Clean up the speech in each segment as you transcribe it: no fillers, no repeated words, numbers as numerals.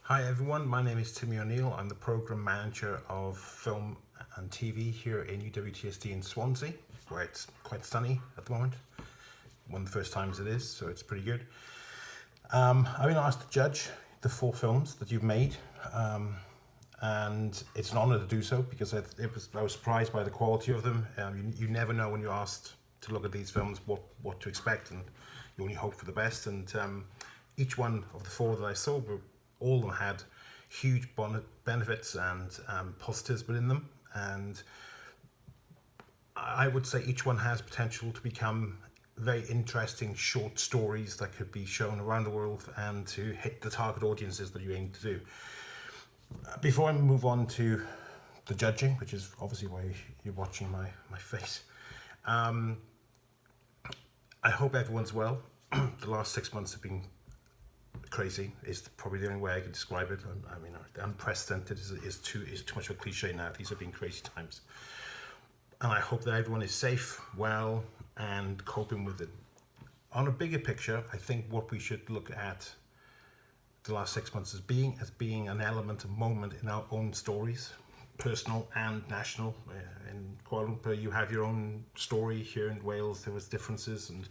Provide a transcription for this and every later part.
Hi everyone, my name is Timi O'Neill. I'm the Programme Manager of Film and TV here in UWTSD in Swansea, where it's quite sunny at the moment. One of the first times it is, so it's pretty good. I've been asked to judge the 4 films that you've made, and it's an honour to do so because I was surprised by the quality of them. You never know when you're asked to look at these films what to expect, and you only hope for the best. And each one of the 4 that I saw all of them had huge benefits and positives within them, and I would say each one has potential to become very interesting short stories that could be shown around the world and to hit the target audiences that you aim to do. Before I move on to the judging, which is obviously why you're watching my face, I hope everyone's well. The last 6 months have been crazy is probably the only way I can describe it. I mean, unprecedented is too much of a cliche now. These have been crazy times, and I hope that everyone is safe, well, and coping with it. On a bigger picture, I think what we should look at the last 6 months as being an element, a moment in our own stories, personal and national. In Kuala Lumpur, you have your own story. Here in Wales, there was differences, and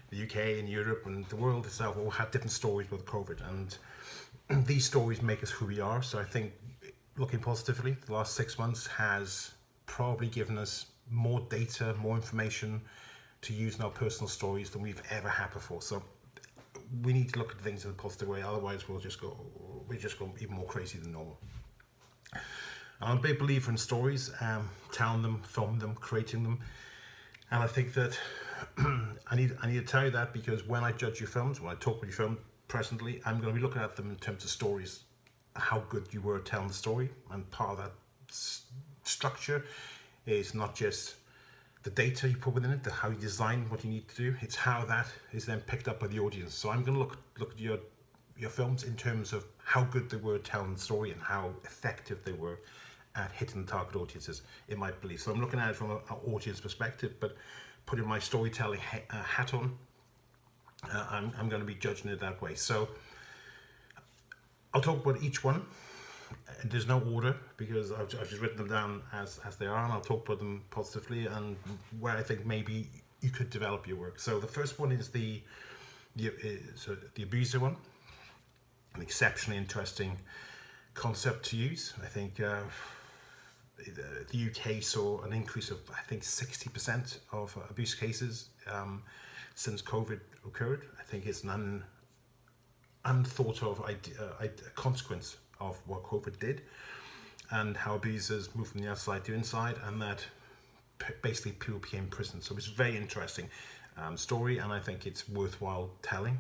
the UK and Europe and the world itself all had different stories with COVID, and these stories make us who we are. So I think, looking positively, the last 6 months has probably given us more data, more information to use in our personal stories than we've ever had before. So we need to look at things in a positive way, otherwise we'll just go even more crazy than normal. I'm a big believer in stories, telling them, filming them, creating them, and I think that I need to tell you that because when I judge your films, when I talk about your film presently, I'm going to be looking at them in terms of stories, how good you were telling the story, and part of that structure is not just the data you put within it, how you design what you need to do, it's how that is then picked up by the audience. So I'm going to look at your films in terms of how good they were telling the story and how effective they were at hitting the target audiences, in my belief. So I'm looking at it from an audience perspective, but putting my storytelling hat on, I'm going to be judging it that way. So I'll talk about each one. There's no order because I've just written them down as they are, and I'll talk about them positively and where I think maybe you could develop your work. So the first one is the abuser one, an exceptionally interesting concept to use. I think the UK saw an increase of, I think, 60% of abuse cases since COVID occurred. I think it's an unthought of consequence of what COVID did and how abusers moved from the outside to inside, and that basically people became prisoners. So it's a very interesting story, and I think it's worthwhile telling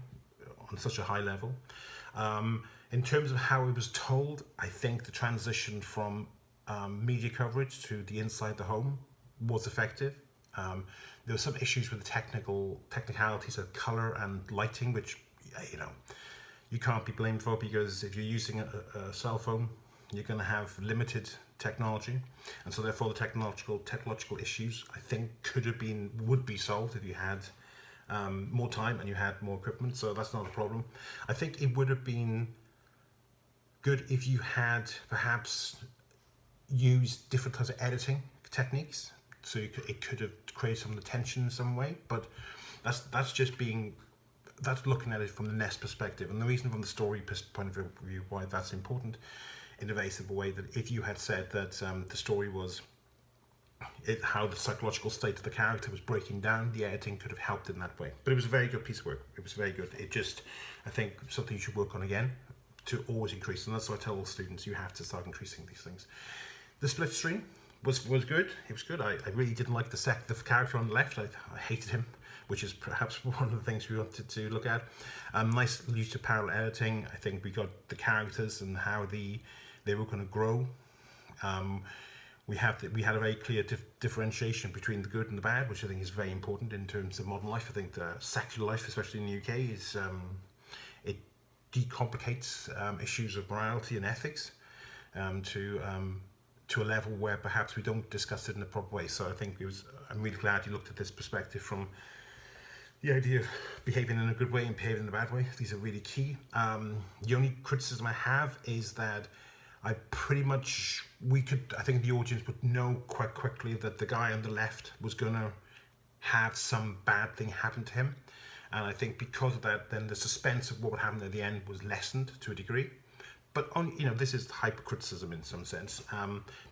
on such a high level. In terms of how it was told, I think the transition from media coverage to the inside the home was effective. There were some issues with the technicalities of colour and lighting, which you can't be blamed for, because if you're using a cell phone, you're going to have limited technology, and so therefore the technological issues, I think, would be solved if you had more time and you had more equipment. So that's not a problem. I think it would have been good if you had perhaps used different types of editing techniques, so it could have created some of the tension in some way. But that's looking at it from the nest perspective, and the reason from the story point of view why that's important in a very simple way, that if you had said that the story was how the psychological state of the character was breaking down, the editing could have helped in that way. But it was a very good piece of work. It was very good. I think something you should work on again to always increase, and that's what I tell all students, you have to start increasing these things. The split screen was good. It was good. I really didn't like the character on the left. I hated him, which is perhaps one of the things we wanted to look at. Nice use of parallel editing. I think we got the characters and how they were going to grow. We had a very clear differentiation between the good and the bad, which I think is very important in terms of modern life. I think the secular life, especially in the UK, is it decomplicates issues of morality and ethics to a level where perhaps we don't discuss it in a proper way. So I think I'm really glad you looked at this perspective from the idea of behaving in a good way and behaving in a bad way. These are really key. The only criticism I have is that I think the audience would know quite quickly that the guy on the left was going to have some bad thing happen to him. And I think because of that, then the suspense of what would happen at the end was lessened to a degree. But this is hypercriticism in some sense,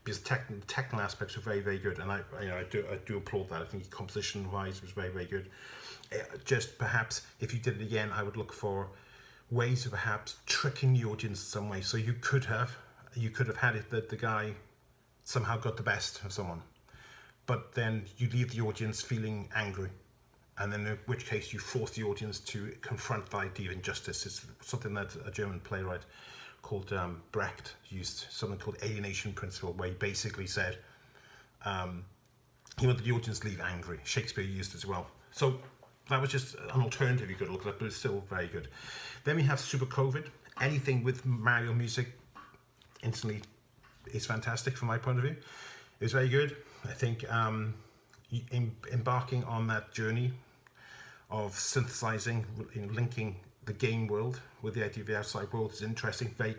because the technical aspects were very, very good, and I do applaud that. I think composition-wise was very, very good. Just perhaps if you did it again, I would look for ways of perhaps tricking the audience in some way. So you could have had it that the guy somehow got the best of someone, but then you leave the audience feeling angry, and then in which case you force the audience to confront the idea of injustice. It's something that a German playwright called Brecht used, something called alienation principle, where he basically said he wanted the audience to leave angry. Shakespeare used it as well. So that was just an alternative you could look at, but it's still very good. Then we have Super COVID. Anything with Mario music instantly is fantastic from my point of view. It was very good. I think embarking on that journey of synthesizing, linking the game world with the idea of the outside world is interesting, very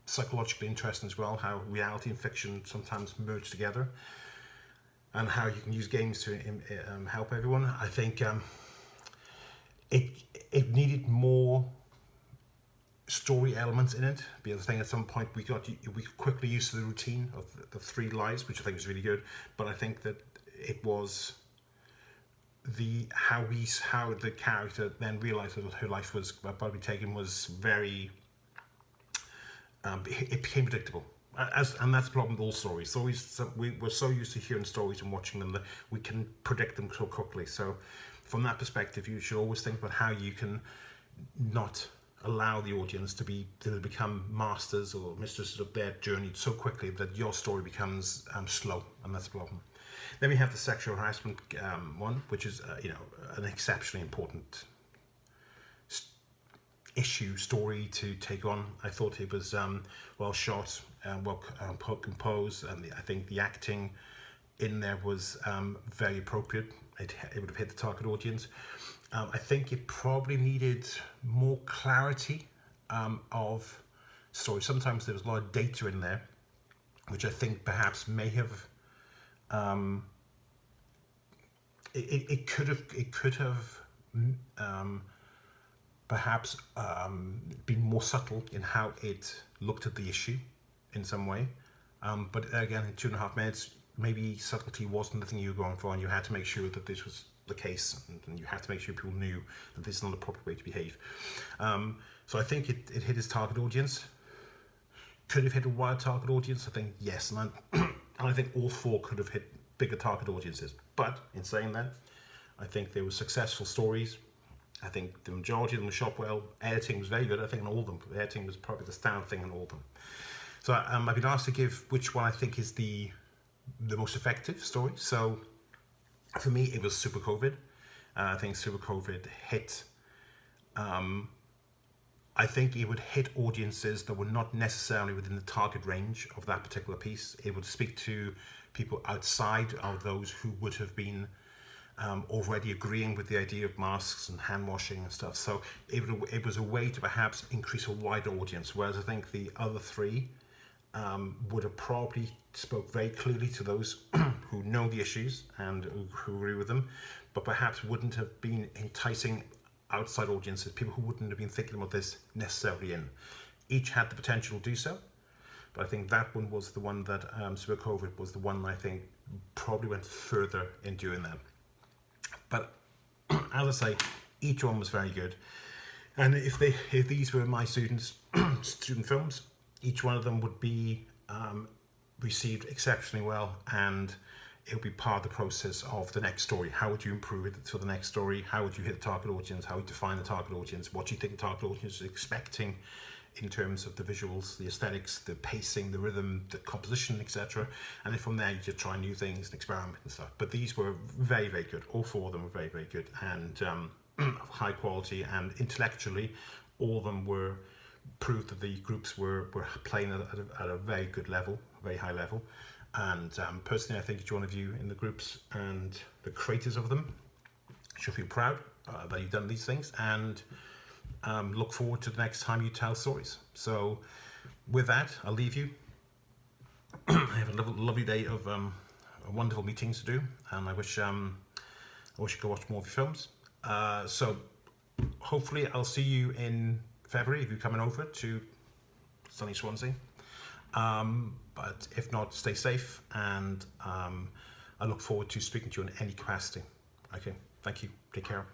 psychologically interesting as well, how reality and fiction sometimes merge together, and how you can use games to help everyone. I think it needed more story elements in it, because I think at some point we quickly used to the routine of the three lives, which I think was really good, but I think that it was how the character then realized that her life was about to be taken was very it became predictable, and that's the problem with all stories. We're so used to hearing stories and watching them that we can predict them so quickly. So from that perspective, you should always think about how you can not allow the audience to become masters or mistresses of their journey so quickly that your story becomes slow, and that's the problem. Then we have the sexual harassment one, which is an exceptionally important story to take on. I thought it was well shot, well composed, and I think the acting in there was very appropriate. It would have hit the target audience. I think it probably needed more clarity of story. Sometimes there was a lot of data in there, which I think perhaps may have it could have perhaps been more subtle in how it looked at the issue in some way. But again, in 2.5 minutes, maybe subtlety wasn't the thing you were going for, and you had to make sure that this was the case, and you had to make sure people knew that this is not a proper way to behave. So I think it hit its target audience. Could have hit a wider target audience? I think yes, and I think all four could have hit bigger target audiences. But in saying that, I think there were successful stories. I think the majority of them were shot well. Editing was very good. I think in all of them, editing was probably the standout thing in all of them. So I've been asked to give which one I think is the most effective story. So for me, it was Super COVID. I think Super COVID hit. I think it would hit audiences that were not necessarily within the target range of that particular piece. It would speak to people outside of those who would have been already agreeing with the idea of masks and hand washing and stuff. So it was a way to perhaps increase a wider audience, whereas I think the other three would have probably spoke very clearly to those who know the issues and who agree with them, but perhaps wouldn't have been enticing outside audiences, people who wouldn't have been thinking about this necessarily in. Each had the potential to do so, but I think that one was the one that Super COVID was the one I think probably went further in doing that. But as I say, each one was very good, and if these were my student films, each one of them would be received exceptionally well, and it would be part of the process of the next story. How would you improve it for the next story? How would you hit the target audience? How would you define the target audience? What do you think the target audience is expecting in terms of the visuals, the aesthetics, the pacing, the rhythm, the composition, etc. And then from there, you just try new things and experiment and stuff. But these were very, very good. All four of them were very, very good, and of high quality, and intellectually, all of them were proved that the groups were playing at a very good level, a very high level. And personally, I think each one of you in the groups and the creators of them should feel proud that you've done these things, and look forward to the next time you tell stories. So with that, I'll leave you. I have a lovely day of wonderful meetings to do, and I wish you could watch more of your films. So hopefully I'll see you in February if you're coming over to sunny Swansea. But if not, stay safe, and I look forward to speaking to you in any capacity. Okay, thank you. Take care.